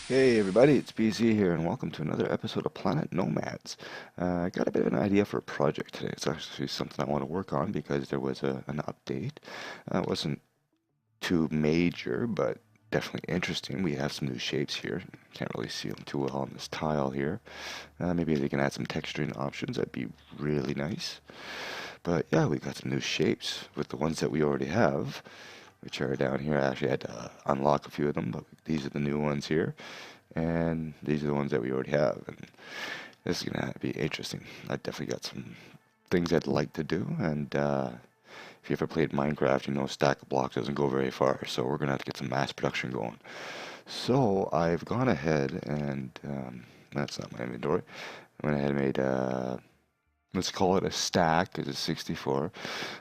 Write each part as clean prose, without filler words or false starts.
Hey everybody, it's BZ here, and welcome to another episode of Planet Nomads. I got a bit of an idea for a project today. It's actually something I want to work on because there was an update. It wasn't too major, but definitely interesting. We have some new shapes here. Can't really see them too well on this tile here. Maybe they can add some texturing options. That'd be really nice. But yeah, we got some new shapes with the ones that we already have, which are down here. I actually had to unlock a few of them, but these are the new ones here. And these are the ones that we already have. And this is going to be interesting. I definitely got some things I'd like to do. And if you ever played Minecraft, you know stack of blocks doesn't go very far. So we're going to have to get some mass production going. So I've gone ahead and, that's not my inventory. I went ahead and made, let's call it a stack, because it's 64.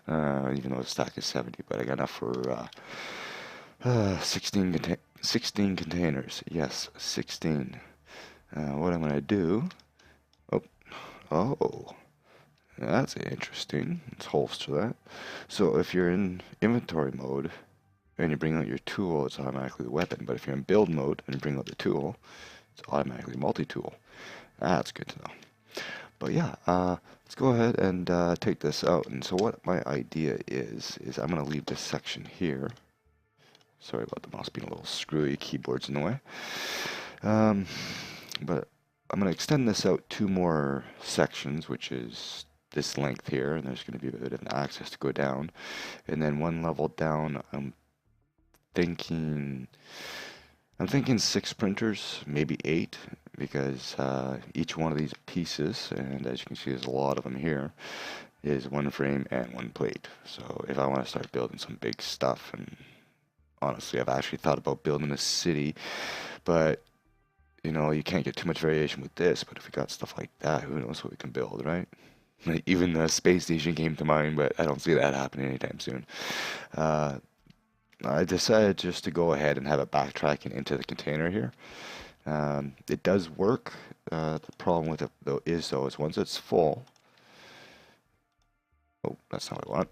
Even though the stack is 70, but I got enough for 16 containers. Yes, 16. What I'm going to do... Oh, oh, that's interesting. Let's holster that. So if you're in inventory mode and you bring out your tool, it's automatically the weapon. But if you're in build mode and you bring out the tool, it's automatically multi-tool. That's good to know. But yeah, let's go ahead and take this out. And so what my idea is I'm going to leave this section here. Sorry about the mouse being a little screwy, keyboard's in the way. But I'm going to extend this out two more sections, which is this length here, and there's going to be a bit of an access to go down. And then one level down, thinking I'm thinking 6 printers, maybe 8, because each one of these pieces, and as you can see there's a lot of them here, is one frame and one plate. So if I want to start building some big stuff, and honestly I've actually thought about building a city, but you know, you can't get too much variation with this, but if we got stuff like that, who knows what we can build, right? Like, even the space station came to mind, but I don't see that happening anytime soon. Uh, I decided just to go ahead and have it backtracking into the container here. It does work. The problem with it though is once it's full. Oh, that's not what I want.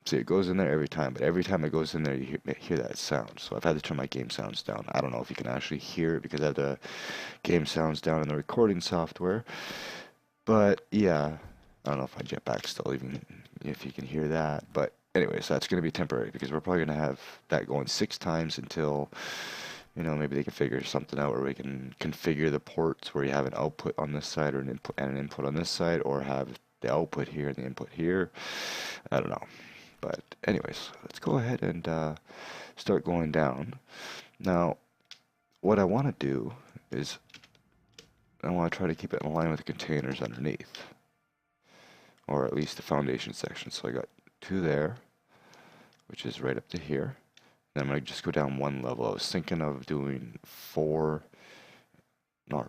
See, it goes in there every time, but every time it goes in there, you hear that sound. So I've had to turn my game sounds down. I don't know if you can actually hear it because I have the game sounds down in the recording software. But yeah, I don't know if my jetpack's still even if you can hear that. But anyways, that's going to be temporary because we're probably going to have that going 6 times until, you know, maybe they can figure something out where we can configure the ports where you have an output on this side or an input on this side, or have the output here and the input here. I don't know. But anyways, let's go ahead and start going down. Now, what I want to do is I want to try to keep it in line with the containers underneath, or at least the foundation section. So I got 2 there, which is right up to here. Then I'm going to just go down 1 level. I was thinking of doing 4, no,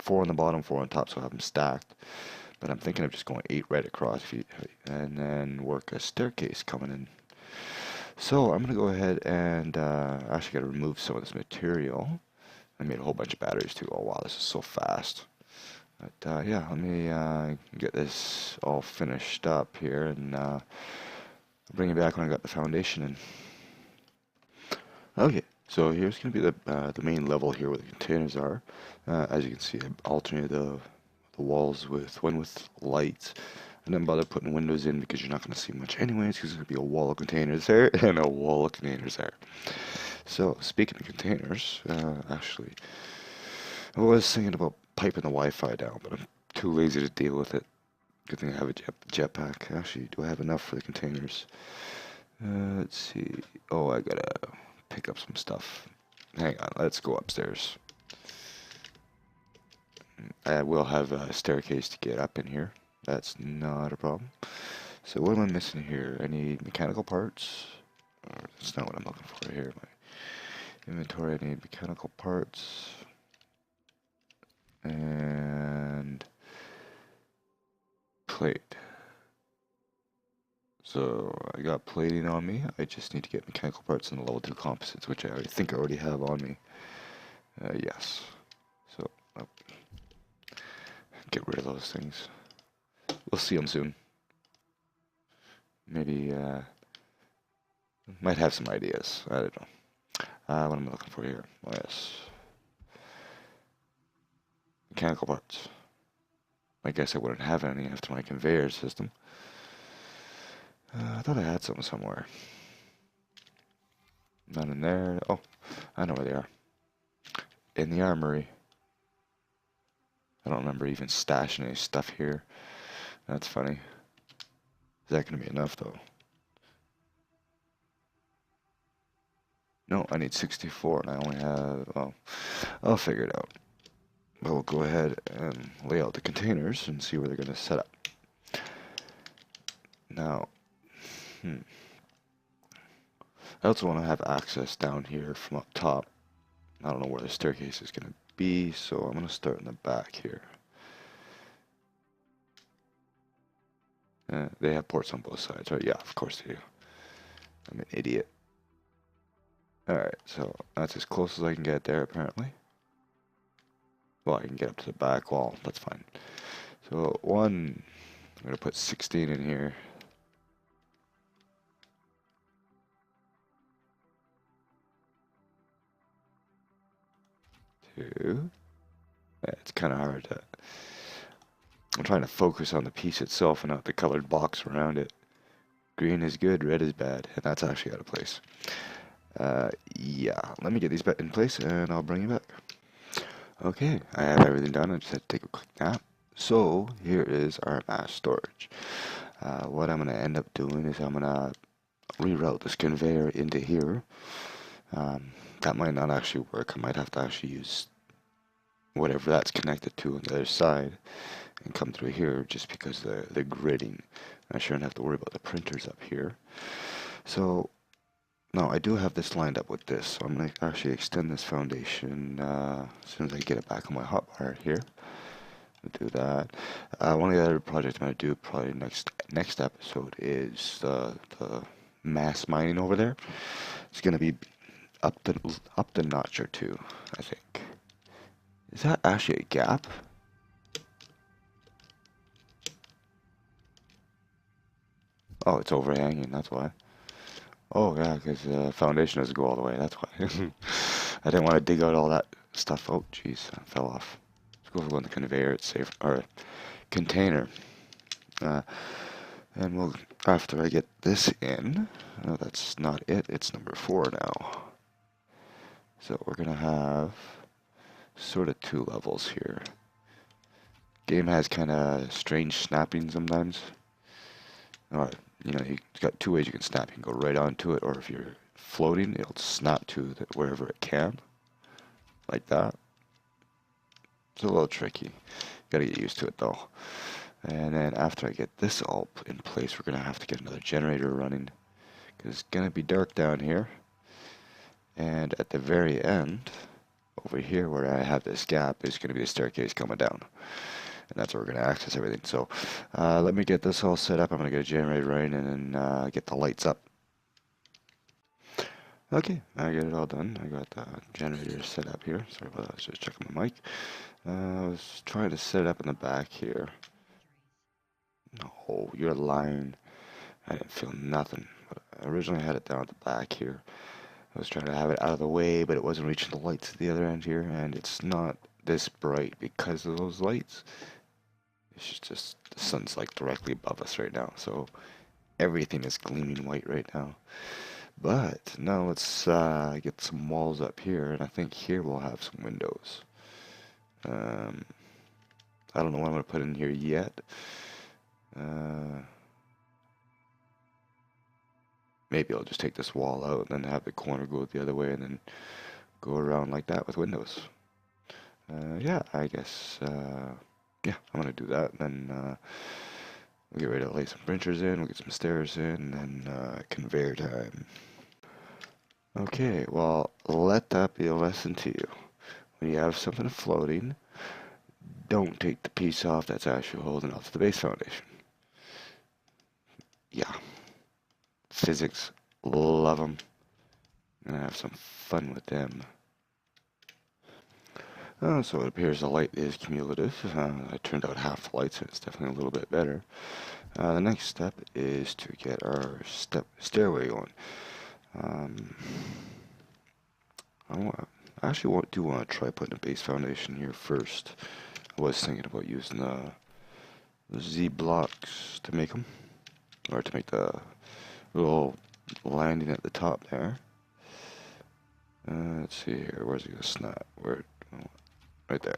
4 on the bottom, 4 on top, so I have them stacked. But I'm thinking of just going 8 right across, and then work a staircase coming in. So I'm going to go ahead and actually got to remove some of this material. I made a whole bunch of batteries too. Oh wow, this is so fast. But yeah, let me get this all finished up here, and I'll bring it back when I got the foundation in. Okay, so here's going to be the main level here where the containers are. As you can see, I alternated the walls with one with lights. I didn't bother putting windows in because you're not going to see much anyways, because there's going to be a wall of containers there and a wall of containers there. So, speaking of containers, actually, I was thinking about piping the Wi-Fi down, but I'm too lazy to deal with it. Good thing I have a jetpack. Actually, do I have enough for the containers? Let's see. Oh, I gotta pick up some stuff. Hang on, let's go upstairs. I will have a staircase to get up in here. That's not a problem. So what am I missing here? Any mechanical parts? That's not what I'm looking for here. My inventory, I need mechanical parts. And plate. So I got plating on me. I just need to get mechanical parts and the level 2 composites, which I think I already have on me. Yes. So, get rid of those things. We'll see them soon. Maybe, might have some ideas. I don't know. What am I looking for here? Oh, yes. Mechanical parts. I guess I wouldn't have any after my conveyor system. I thought I had some somewhere. None in there. Oh, I know where they are. In the armory. I don't remember even stashing any stuff here. That's funny. Is that going to be enough, though? No, I need 64, and I only have... Well, I'll figure it out. But we'll go ahead and lay out the containers and see where they're going to set up. Now, I also want to have access down here from up top. I don't know where the staircase is going to be, so I'm going to start in the back here. They have ports on both sides, right? Yeah, of course they do. I'm an idiot. Alright, so that's as close as I can get there, apparently. Well, I can get up to the back wall, that's fine. So, I'm going to put 16 in here. 2. Yeah, it's kind of hard to... I'm trying to focus on the piece itself and not the colored box around it. Green is good, red is bad, and that's actually out of place. Yeah, let me get these back in place and I'll bring you back. Okay, I have everything done. I just had to take a quick nap. So, here is our mass storage. What I'm going to end up doing is I'm going to reroute this conveyor into here. That might not actually work. I might have to actually use whatever that's connected to on the other side and come through here just because the gridding. I shouldn't have to worry about the printers up here. So, now I do have this lined up with this, so I'm going to actually extend this foundation as soon as I get it back on my hotwire here. I'll do that. One of the other projects I'm going to do probably next episode is the mass mining over there. It's going to be up the notch or two, I think. Is that actually a gap? Oh, it's overhanging, that's why. Oh, yeah, because the foundation doesn't go all the way, that's why. I didn't want to dig out all that stuff. Oh, jeez, I fell off. Let's go on the conveyor, it's safe, or container. And we'll, after I get this in, no, that's not it, it's number 4 now. So we're going to have sort of 2 levels here. Game has kind of strange snapping sometimes. Or, you know, you've got 2 ways you can snap. You can go right onto it, or if you're floating, it'll snap to wherever it can. Like that. It's a little tricky. Gotta get used to it though. And then after I get this all in place, we're gonna have to get another generator running. Because it's gonna be dark down here. And at the very end, over here where I have this gap, is gonna be the staircase coming down. And that's where we're going to access everything. So let me get this all set up. I'm going to get a generator running and then get the lights up. Okay, I got it all done. I got the generator set up here. Sorry about that, I was just checking my mic. I was trying to set it up in the back here. Oh, you're lying. I didn't feel nothing. But I originally had it down at the back here. I was trying to have it out of the way, but it wasn't reaching the lights at the other end here. And it's not this bright because of those lights. It's just the sun's like directly above us right now, so everything is gleaming white right now. But now let's get some walls up here, and I think here we'll have some windows. I don't know what I'm going to put in here yet. Maybe I'll just take this wall out and then have the corner go the other way and then go around like that with windows. Yeah, I guess... yeah, I'm going to do that, and then we'll get ready to lay some printers in, we'll get some stairs in, and then conveyor time. Okay, well, let that be a lesson to you. When you have something floating, don't take the piece off that's actually holding off the base foundation. Yeah. Physics, love them. Gonna have some fun with them. So it appears the light is cumulative. I turned out half the lights, and it's definitely a little bit better. The next step is to get our stairway going. I actually do want to try putting a base foundation here first. I was thinking about using the Z blocks to make them, or to make the little landing at the top there. Let's see here. Where's it gonna snap? Where? Oh, right there.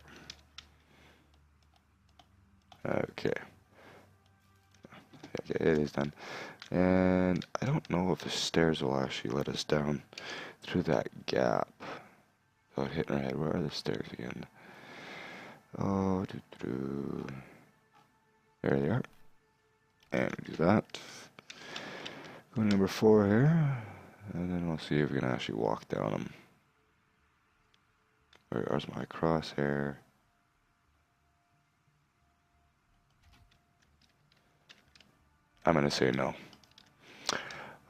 Okay. Okay, it is done. And I don't know if the stairs will actually let us down through that gap without hitting our head. Where are the stairs again? Oh, there they are. And we do that. Go to number 4 here. And then we'll see if we can actually walk down them. Where's my crosshair? I'm gonna say no.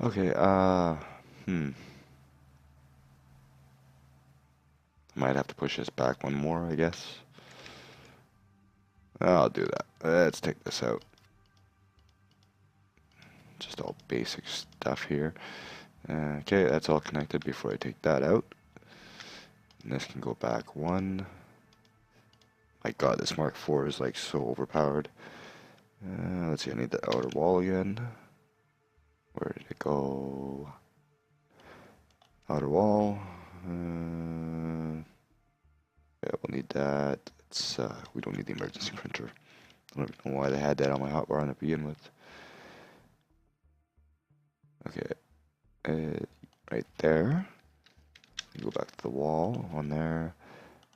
Okay, might have to push this back one more, I guess. I'll do that. Let's take this out. Just all basic stuff here. Okay, that's all connected before I take that out. And this can go back one. My god, this Mark IV is like so overpowered. Let's see, I need the outer wall again. Where did it go? Outer wall. Yeah, we'll need that. We don't need the emergency printer. I don't know why they had that on my hotbar to begin with. Okay, right there. You go back to the wall. One there,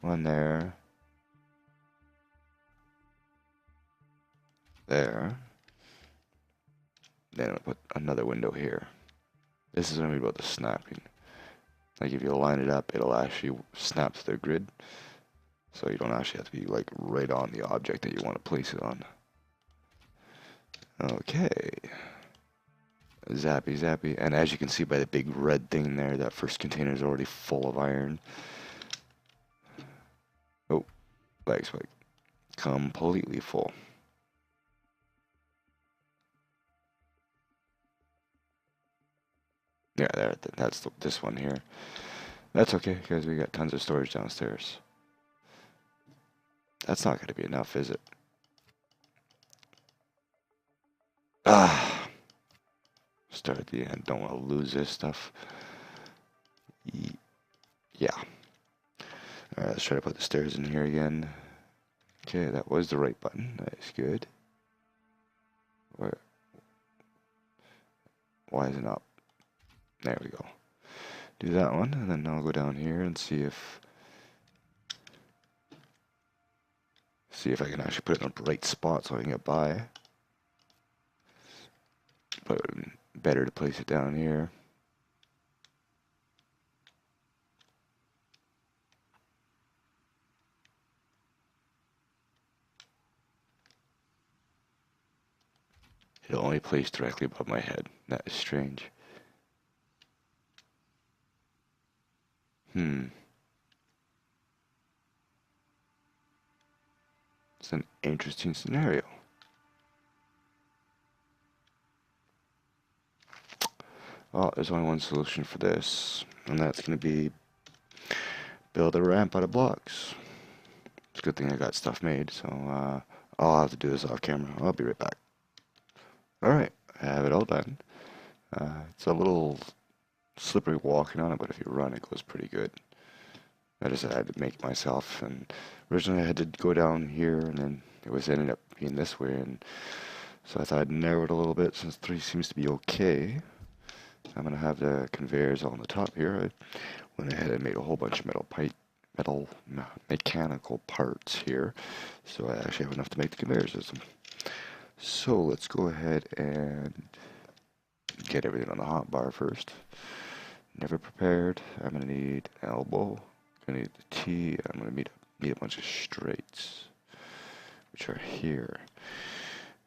one there. There. Then I'll put another window here. This is what I mean about the snapping. Like if you line it up, it'll actually snap to the grid. So you don't actually have to be like right on the object that you want to place it on. Okay. Zappy, zappy. And as you can see by the big red thing there, that first container is already full of iron. Oh, lag spike. Completely full. Yeah, that's this one here. That's okay, because we got tons of storage downstairs. That's not going to be enough, is it? Start at the end. Don't want to lose this stuff. Yeah. Alright, let's try to put the stairs in here again. Okay, that was the right button. That's good. Why is it not? There we go. Do that one, and then I'll go down here and see if I can actually put it in the right spot so I can get by. But better to place it down here. It'll only place directly above my head. That is strange. It's an interesting scenario. Well, there's only one solution for this, and that's going to be build a ramp out of blocks. It's a good thing I got stuff made, so I'll have to do this off camera. I'll be right back. Alright, I have it all done. It's a little slippery walking on it, but if you run, it goes pretty good. I just had to make it myself, and originally I had to go down here, and then it ended up being this way, and so I thought I'd narrow it a little bit since 3 seems to be okay. I'm going to have the conveyors on the top here. I went ahead and made a whole bunch of mechanical parts here, so I actually have enough to make the conveyor system. So let's go ahead and get everything on the hotbar first. Never prepared. I'm going to need an elbow. I'm going to need the T. I'm going to need a bunch of straights, which are here.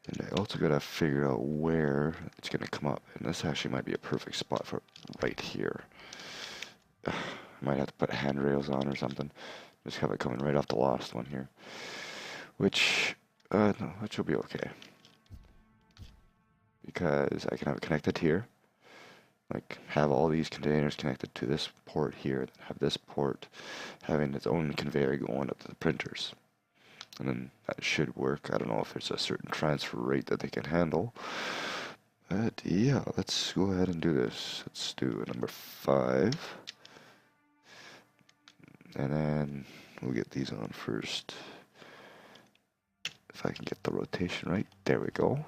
And I also got to figure out where it's going to come up. And this actually might be a perfect spot for right here. I might have to put handrails on or something. Just have it coming right off the last one here. Which will be okay. Because I can have it connected here. like have all these containers connected to this port here, have this port having its own conveyor going up to the printers. And then that should work. I don't know if there's a certain transfer rate that they can handle. But yeah, let's go ahead and do this. Let's do number 5. And then we'll get these on first. If I can get the rotation right. There we go.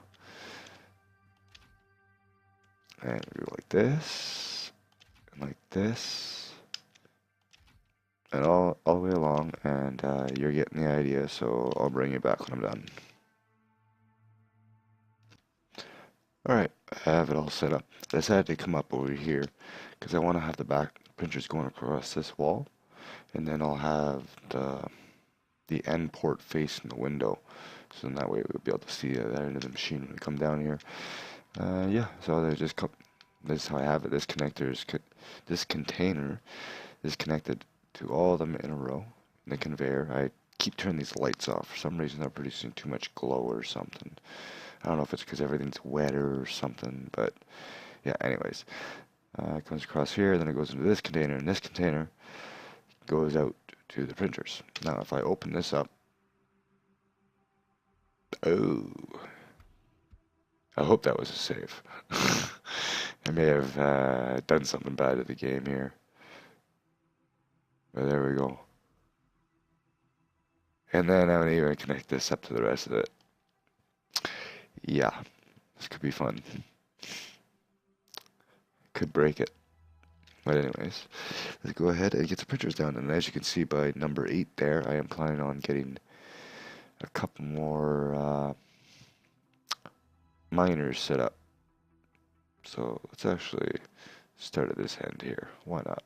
And we go like this. And like this. And all the way along. And you're getting the idea, so I'll bring you back when I'm done. Alright, I have it all set up. I decided to come up over here because I want to have the back printers going across this wall, and then I'll have the end port facing the window, so then that way we'll be able to see that end of the machine when we come down here. Yeah, so they just come. This is how I have it. This connector is this container is connected to all of them in a row. The conveyor. I keep turning these lights off. For some reason, they're producing too much glow or something. I don't know if it's because everything's wetter or something, but yeah, anyways. It comes across here, then it goes into this container, and this container goes out to the printers. Now, if I open this up, oh, I hope that was a save. I may have done something bad to the game here. But there we go. And then I'm going to even connect this up to the rest of it. Yeah, this could be fun. Could break it. But anyways, let's go ahead and get the printers down. And as you can see by number 8 there, I am planning on getting a couple more miners set up. So let's actually start at this end here. Why not?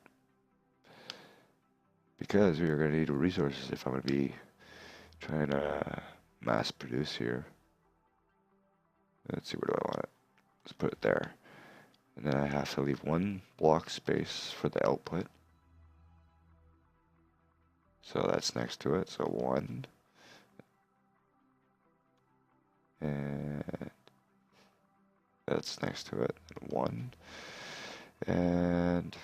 Because we are going to need resources if I'm going to be trying to mass produce here. Let's see, where do I want it? Let's put it there. And then I have to leave one block space for the output. So that's next to it. So 1. And that's next to it. 1. And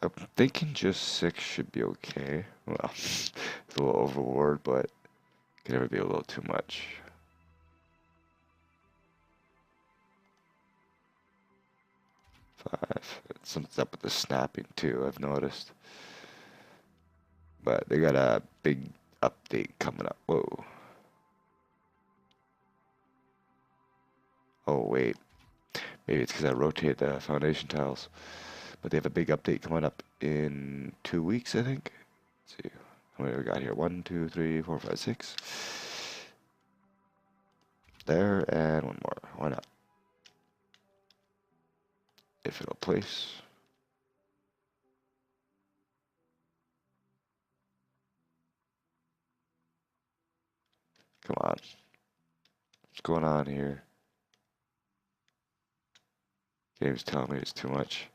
I'm thinking just 6 should be okay. Well, it's a little overboard, but it could never be a little too much. 5. Something's up with the snapping too, I've noticed. But they got a big update coming up. Whoa. Oh, wait. Maybe it's because I rotate the foundation tiles. But they have a big update coming up in 2 weeks, I think. Let's see. How many we got here? 1, 2, 3, 4, 5, 6. There, and one more. Why not? If it'll place. Come on. What's going on here? Game's telling me it's too much.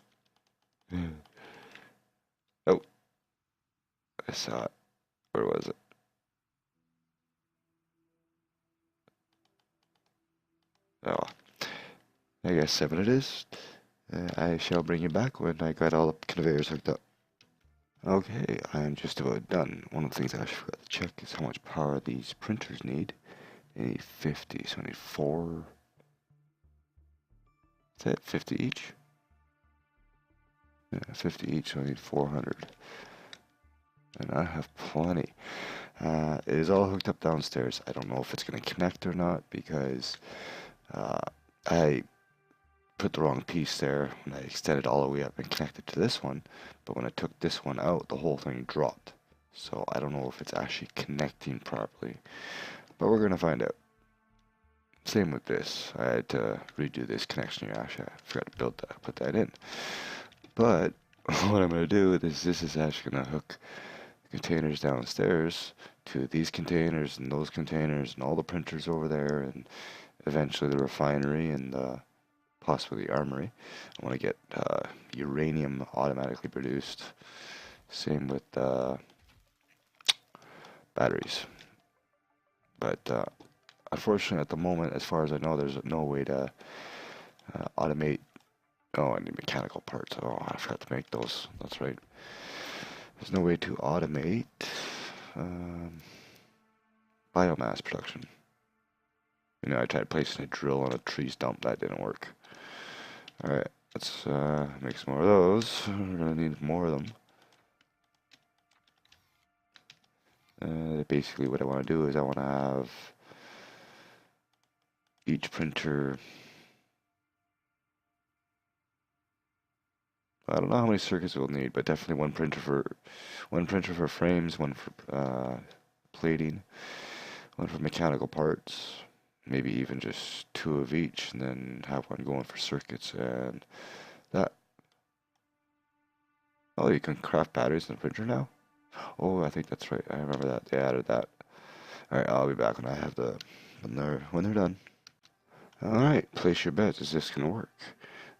Oh. I saw it. Where was it? Oh. I guess 7 it is. I shall bring you back when I got all the conveyors hooked up. Okay, I am just about done. One of the things I actually forgot to check is how much power these printers need. They need 50, so I need 4. Is that 50 each? Yeah, 50 each, so I need 400. And I have plenty. It is all hooked up downstairs. I don't know if it's going to connect or not because I put the wrong piece there when I extended all the way up and connected to this one, but when I took this one out, the whole thing dropped. So I don't know if it's actually connecting properly, but we're gonna find out. Same with this. I had to redo this connection here. Actually, I forgot to build that, put that in. But what I'm gonna do is this is actually gonna hook the containers downstairs to these containers and those containers and all the printers over there, and eventually the refinery and possibly the armory. I want to get uranium automatically produced. Same with batteries. But unfortunately, at the moment, as far as I know, there's no way to automate Oh, I need mechanical parts. Oh, I forgot to make those. That's right. There's no way to automate um, biomass production. You know, I tried placing a drill on a tree stump. That didn't work. Alright, let's make some more of those. We're gonna need more of them. Basically what I want to do is I want to have each printer. I don't know how many circuits we'll need, but definitely one printer for frames, one for plating, one for mechanical parts, maybe even just two of each, and then have one going for circuits and that. Oh, you can craft batteries in the printer now? Oh, I think that's right. I remember that. They added that. Alright, I'll be back when I have when they're done. Alright, place your bets. Is this gonna work?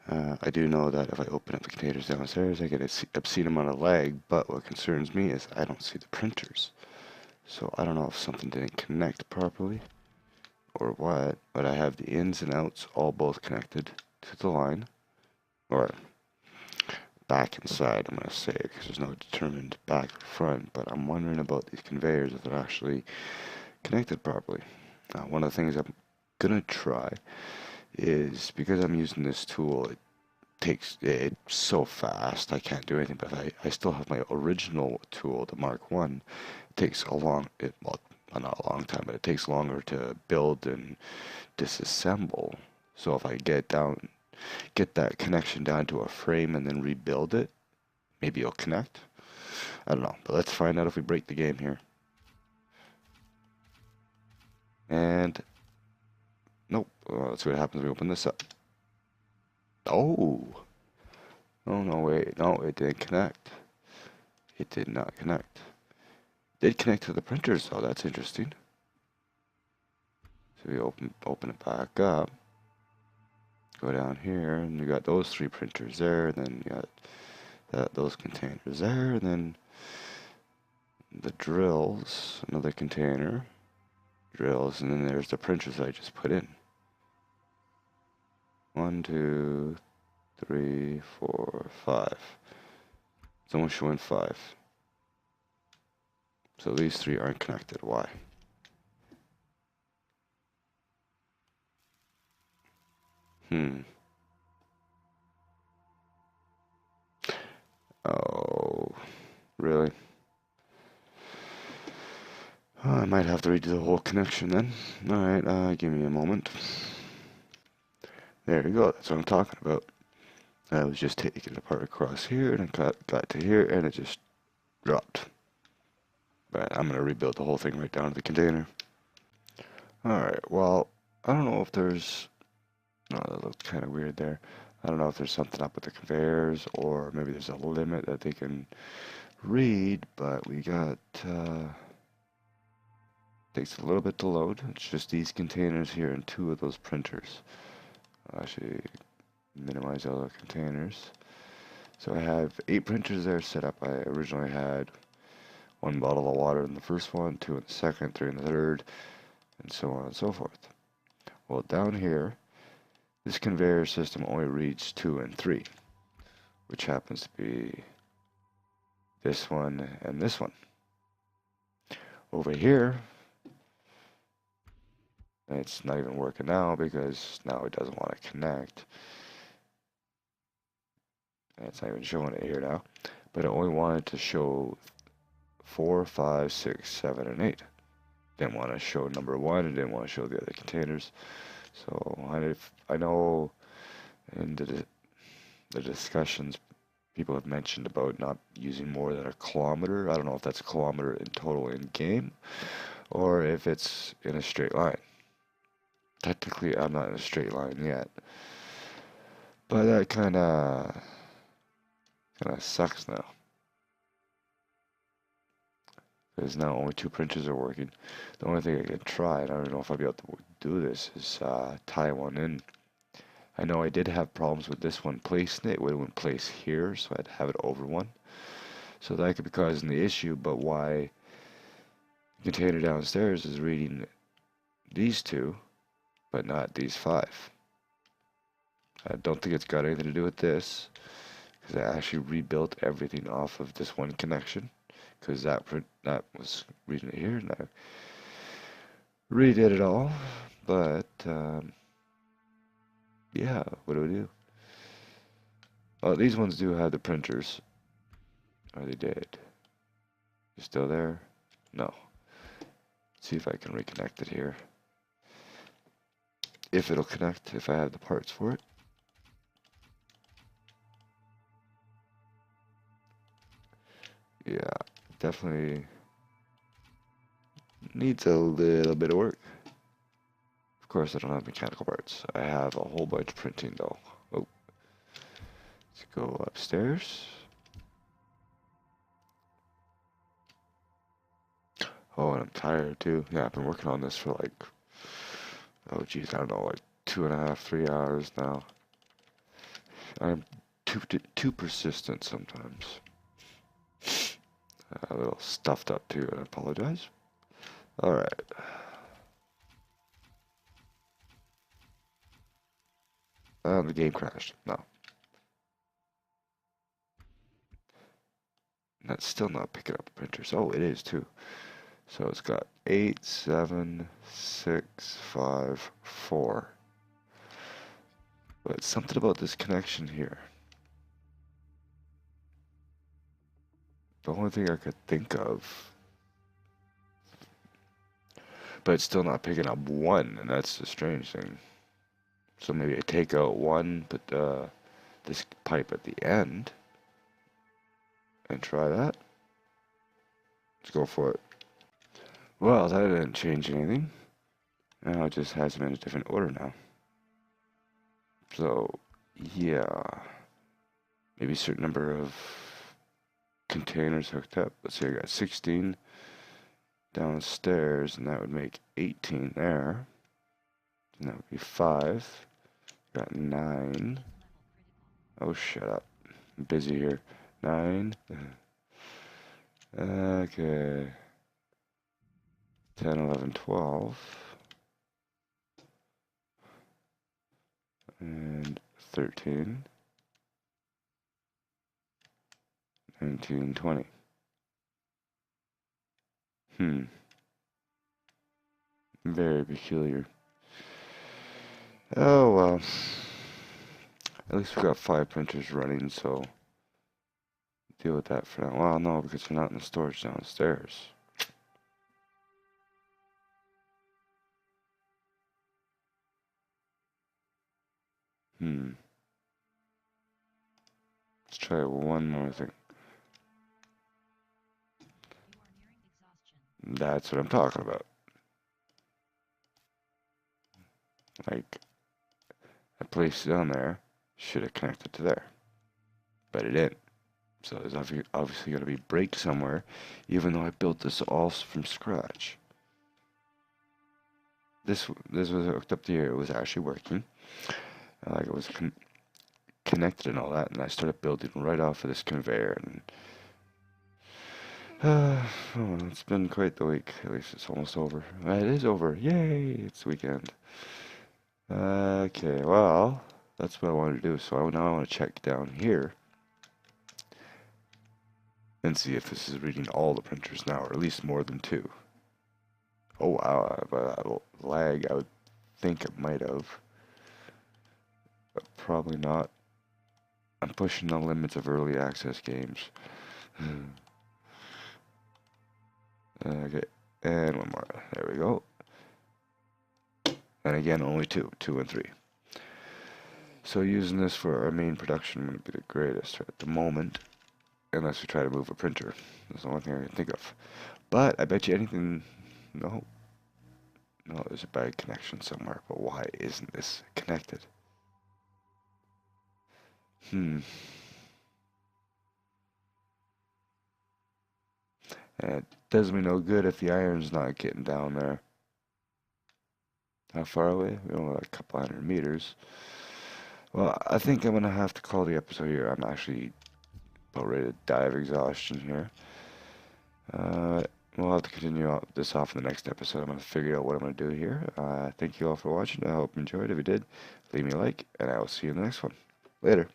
I do know that if I open up the containers downstairs, I get an obscene amount of lag, but what concerns me is I don't see the printers. So I don't know if something didn't connect properly or what, but I have the ins and outs all both connected to the line, or back and side, I'm going to say, because there's no determined back or front, but I'm wondering about these conveyors if they're actually connected properly. One of the things I'm going to try is, because I'm using this tool, it's so fast, I can't do anything, but I still have my original tool, the Mark 1. It takes well, not a long time, but it takes longer to build and disassemble. So if I get that connection down to a frame and then rebuild it, maybe it'll connect. I don't know, but let's find out if we break the game here. And nope. Let's see what happens when we open this up. Oh. Oh no, wait. No, it didn't connect. It did not connect. It did connect to the printers though. That's interesting. So we open it back up. Go down here, and you got those three printers there, and then you got those containers there, and then the drills, another container, drills, and then there's the printers I just put in. 1, 2, 3, 4, 5. It's only showing 5. So these three aren't connected. Why? Oh, really? Oh, I might have to redo the whole connection then. Alright, give me a moment. There you go, that's what I'm talking about. I was just taking it apart across here, and it got to here, and it just dropped. But I'm going to rebuild the whole thing right down to the container. Alright, well, I don't know if there's... No, that looked kind of weird there. I don't know if there's something up with the conveyors, or maybe there's a limit that they can read, but we got... takes a little bit to load. It's just these containers here and 2 of those printers. I'll actually minimize all the containers. So I have 8 printers there set up. I originally had 1 bottle of water in the first one, 2 in the second, 3 in the third, and so on and so forth. Well, down here, this conveyor system only reads 2 and 3, which happens to be this one and this one. Over here, it's not even working now because now it doesn't want to connect. It's not even showing it here now. But it only wanted to show 4, 5, 6, 7, and 8. Didn't want to show number 1 and didn't want to show the other containers. So I know in the discussions people have mentioned about not using more than a kilometer. I don't know if that's a kilometer in total in game or if it's in a straight line. Technically, I'm not in a straight line yet. But that kind of sucks now. Because now only 2 printers are working. The only thing I can try, and I don't know if I'll be able to do this, is tie one in. I know I did have problems with this one placing it. It wouldn't place here, so I'd have it over one. So that could be causing the issue, but why the container downstairs is reading these 2, but not these 5. I don't think it's got anything to do with this, because I actually rebuilt everything off of this one connection, because that was reading it here, and I redid it all. But yeah, what do we do? Oh, these ones do have the printers. Are they dead? You still there? No. Let's see if I can reconnect it here. If it'll connect, if I have the parts for it. Yeah, definitely needs a little bit of work. Of course, I don't have mechanical parts. I have a whole bunch printing though. Oh, let's go upstairs. Oh, and I'm tired too. Yeah, I've been working on this for like, oh geez, I don't know, like 2.5, 3 hours now. I'm too persistent sometimes. A little stuffed up too, and I apologize. Alright. The game crashed. No. That's still not picking up the printers. Oh, it is too. So it's got 8, 7, 6, 5, 4. But something about this connection here. The only thing I could think of. But it's still not picking up 1, and that's the strange thing. So maybe I take out 1, put this pipe at the end, and try that. Let's go for it. Well, that didn't change anything. Now it just has them in a different order now. So, yeah. Maybe a certain number of containers hooked up. Let's see, I got 16 downstairs, and that would make 18 there. And that would be 5. Got 9. Oh, shut up. I'm busy here. 9. Okay. 10, 11, 12. And 13. 19, 20. Very peculiar. Oh, well. At least we got 5 printers running, so deal with that for now. Well, no, because they're not in the storage downstairs. Let's try one more thing. That's what I'm talking about. Like, I placed it on there, should have connected to there, but it didn't. So there's obviously going to be a break somewhere, even though I built this all from scratch. This was hooked up to here. It was actually working. Like it was connected and all that, and I started building right off of this conveyor. And oh, it's been quite the week. At least it's almost over. It is over. Yay! It's weekend. Okay, well, that's what I wanted to do. So now I want to check down here and see if this is reading all the printers now, or at least more than 2. Oh wow, by that lag, I would think it might have, but probably not. I'm pushing the limits of early access games. Okay, and one more. There we go. And again, only 2 and 3. So using this for our main production wouldn't be the greatest at the moment, unless we try to move a printer. That's the only thing I can think of. But I bet you anything, no, there's a bad connection somewhere. But why isn't this connected? And it does me no good if the iron's not getting down there. How far away? We're only like a couple 100 meters. Well, I think I'm gonna have to call the episode here. I'm actually about ready to die of exhaustion here. we'll have to continue this off in the next episode. I'm going to figure out what I'm going to do here. Thank you all for watching. I hope you enjoyed. If you did, leave me a like, and I will see you in the next one. Later.